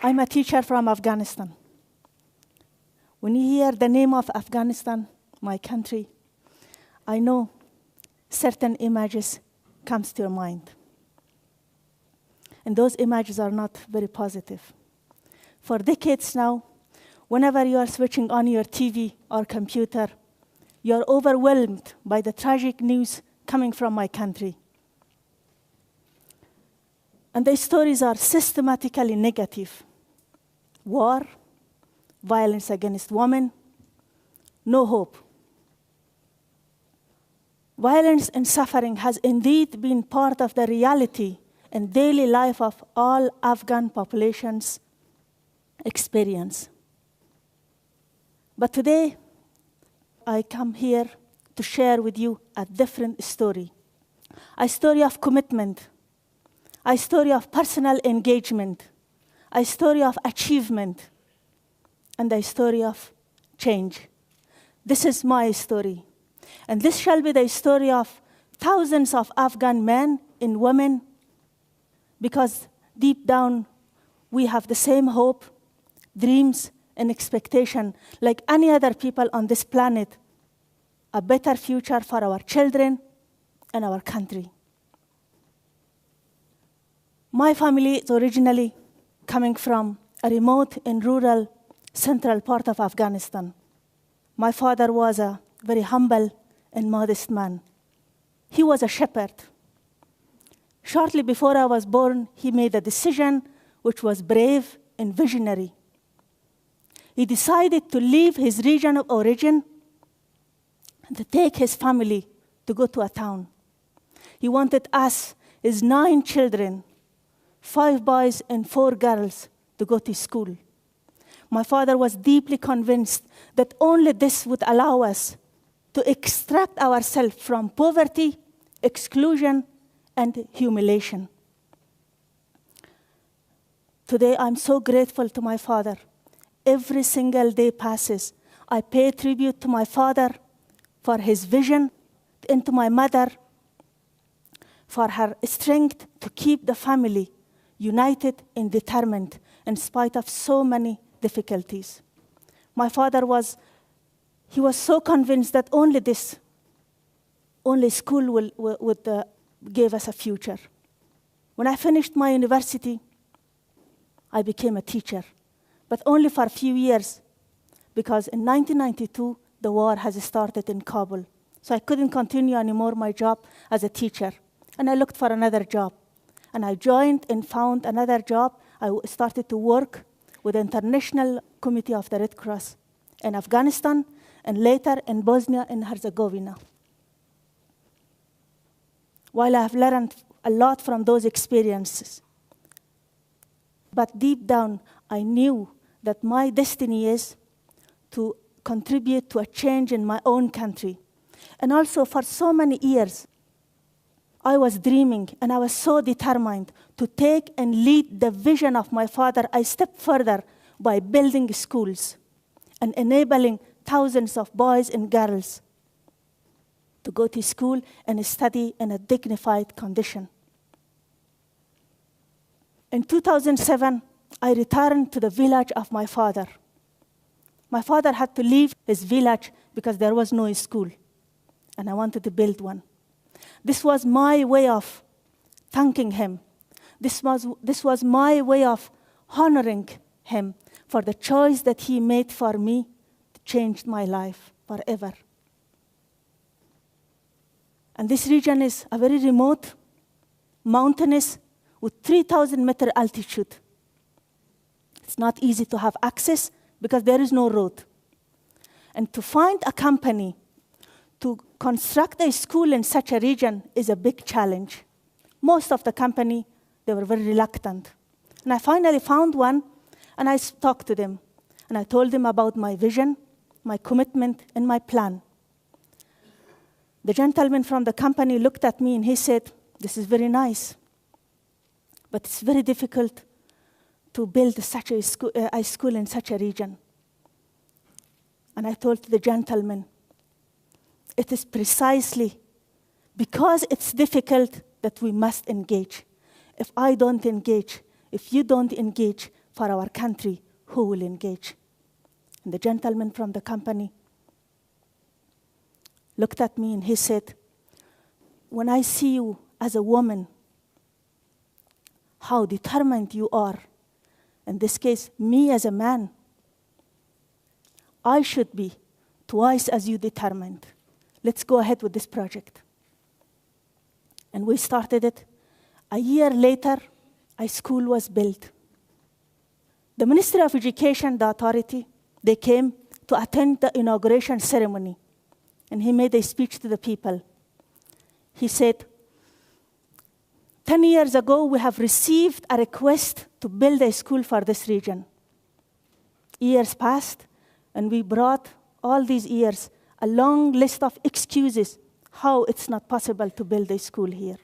I'm a teacher from Afghanistan. When you hear the name of Afghanistan, my country, I know certain images comes to your mind. And those images are not very positive. For decades now, whenever you are switching on your TV or computer, you're overwhelmed by the tragic news coming from my country. And the stories are systematically negative. War, violence against women, no hope. Violence and suffering has indeed been part of the reality and daily life of all Afghan populations' experience. But today, I come here to share with you a different story. A story of commitment, a story of personal engagement, a story of achievement, and a story of change. This is my story. And this shall be the story of thousands of Afghan men and women, because deep down, we have the same hope, dreams, and expectation like any other people on this planet, a better future for our children and our country. My family is originally coming from a remote and rural central part of Afghanistan. My father was a very humble and modest man. He was a shepherd. Shortly before I was born, he made a decision which was brave and visionary. He decided to leave his region of origin and to take his family to go to a town. He wanted us, his 9 children, 5 boys and 4 girls, to go to school. My father was deeply convinced that only this would allow us to extract ourselves from poverty, exclusion, and humiliation. Today, I'm so grateful to my father. Every single day passes, I pay tribute to my father for his vision, and to my mother for her strength to keep the family united and determined in spite of so many difficulties. My father was so convinced that only school would give us a future. When I finished my university, I became a teacher, but only for a few years, because in 1992, the war has started in Kabul. So I couldn't continue anymore my job as a teacher, and I looked for another job. And I joined and found another job. I started to work with the International Committee of the Red Cross in Afghanistan, and later in Bosnia and Herzegovina. While I have learned a lot from those experiences, but deep down, I knew that my destiny is to contribute to a change in my own country. And also, for so many years, I was dreaming, and I was so determined to take and lead the vision of my father a step further by building schools and enabling thousands of boys and girls to go to school and study in a dignified condition. In 2007, I returned to the village of my father. My father had to leave his village because there was no school, and I wanted to build one. This was my way of thanking him. This was my way of honoring him for the choice that he made for me to change my life forever. And this region is a very remote, mountainous, with 3,000-meter altitude. It's not easy to have access because there is no road. And to find a company to construct a school in such a region is a big challenge. Most of the company, they were very reluctant. And I finally found one, and I talked to them. And I told them about my vision, my commitment, and my plan. The gentleman from the company looked at me and he said, "This is very nice, but it's very difficult to build such a school in such a region." And I told the gentleman, it is precisely because it's difficult that we must engage. If I don't engage, if you don't engage, for our country who will engage. And the gentleman from the company looked at me and he said, when I see you as a woman, how determined you are, in this case, me as a man, I should be twice as you determined. Let's go ahead with this project. And we started it. A year later, a school was built. The Ministry of Education, the authority, they came to attend the inauguration ceremony. And he made a speech to the people. He said, 10 years ago, we have received a request to build a school for this region. Years passed, and we brought all these years a long list of excuses how it's not possible to build a school here.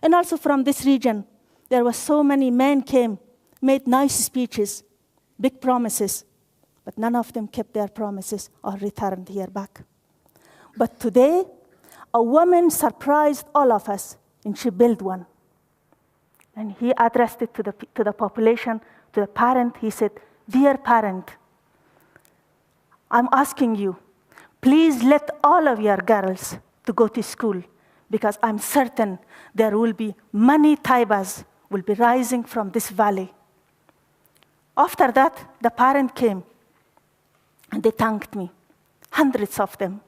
And also from this region, there were so many men came, made nice speeches, big promises, but none of them kept their promises or returned here back. But today, a woman surprised all of us, and she built one. And he addressed it to the population, to the parent. He said, dear parent, I'm asking you, please let all of your girls to go to school, because I'm certain there will be many Taibas will be rising from this valley. After that, the parent came, and they thanked me, hundreds of them.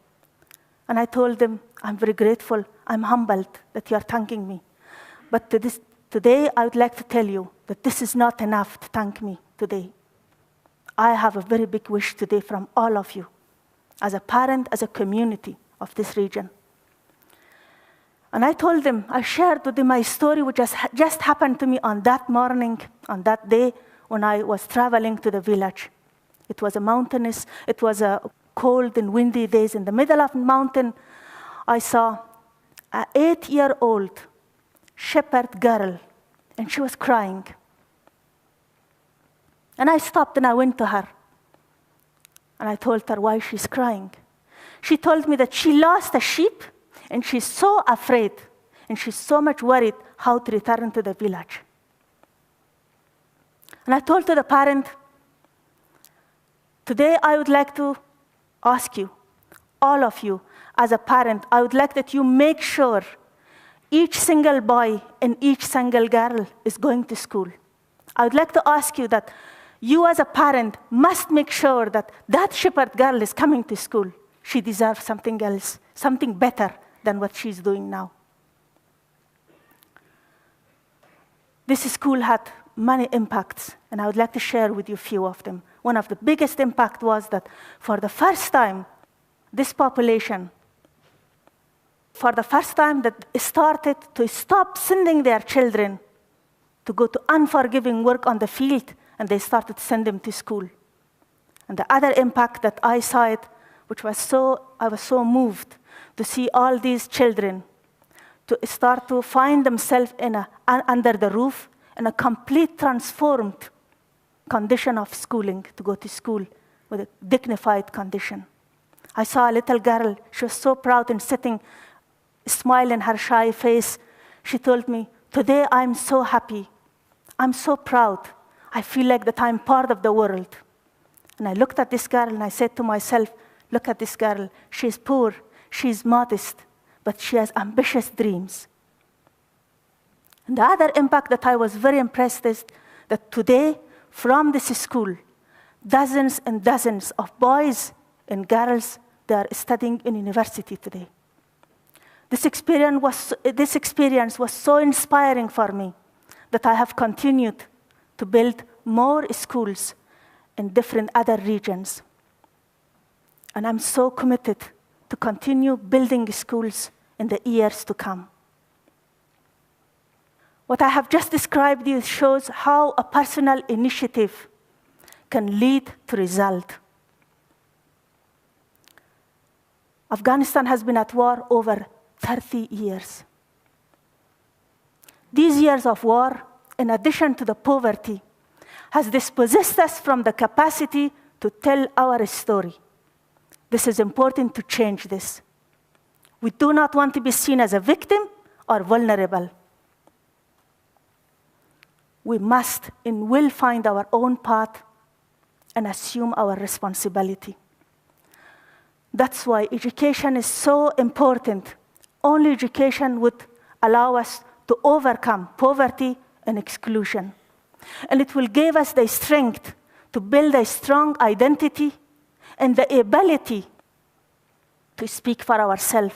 And I told them, I'm very grateful, I'm humbled that you are thanking me. But today, I would like to tell you that this is not enough to thank me today. I have a very big wish today from all of you, as a parent, as a community of this region. And I told them, I shared with them my story, which just happened to me on that morning, on that day, when I was traveling to the village. It was a cold and windy days. In the middle of the mountain, I saw an 8-year-old shepherd girl, and she was crying. And I stopped and I went to her. And I told her why she's crying. She told me that she lost a sheep, and she's so afraid, and she's so much worried how to return to the village. And I told to the parent, today I would like to ask you, all of you, as a parent, I would like that you make sure each single boy and each single girl is going to school. I would like to ask you that you as a parent must make sure that that shepherd girl is coming to school. She deserves something else, something better than what she's doing now. This school had many impacts, and I would like to share with you a few of them. One of the biggest impact was that for the first time, this population, for the first time that started to stop sending their children to go to unforgiving work on the field, and they started to send them to school. And the other impact that I saw it, I was so moved to see all these children to start to find themselves under the roof in a complete transformed condition of schooling, to go to school with a dignified condition. I saw a little girl, she was so proud and sitting, smile in her shy face. She told me, today I'm so happy, I'm so proud. I feel like that I'm part of the world. And I looked at this girl and I said to myself, look at this girl, she's poor, she's modest, but she has ambitious dreams. And the other impact that I was very impressed is that today, from this school, dozens and dozens of boys and girls, they are studying in university today. This experience was so inspiring for me that I have continued to build more schools in different other regions. And I'm so committed to continue building schools in the years to come. What I have just described to you shows how a personal initiative can lead to result. Afghanistan has been at war over 30 years. These years of war, in addition to the poverty, has dispossessed us from the capacity to tell our story. This is important to change this. We do not want to be seen as a victim or vulnerable. we must and will find our own path and assume our responsibility. That's why education is so important. Only education would allow us to overcome poverty and exclusion. And it will give us the strength to build a strong identity and the ability to speak for ourselves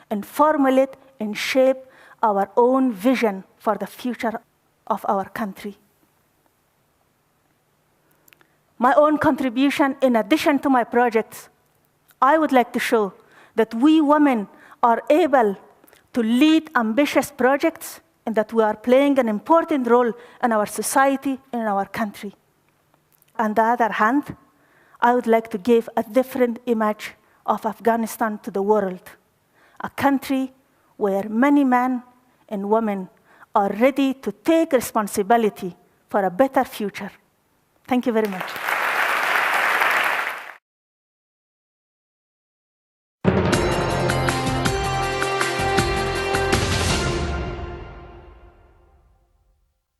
and formulate and shape our own vision for the future of our country. My own contribution, in addition to my projects, I would like to show that we women are able to lead ambitious projects and that we are playing an important role in our society and in our country. On the other hand, I would like to give a different image of Afghanistan to the world, a country where many men and women are ready to take responsibility for a better future. Thank you very much.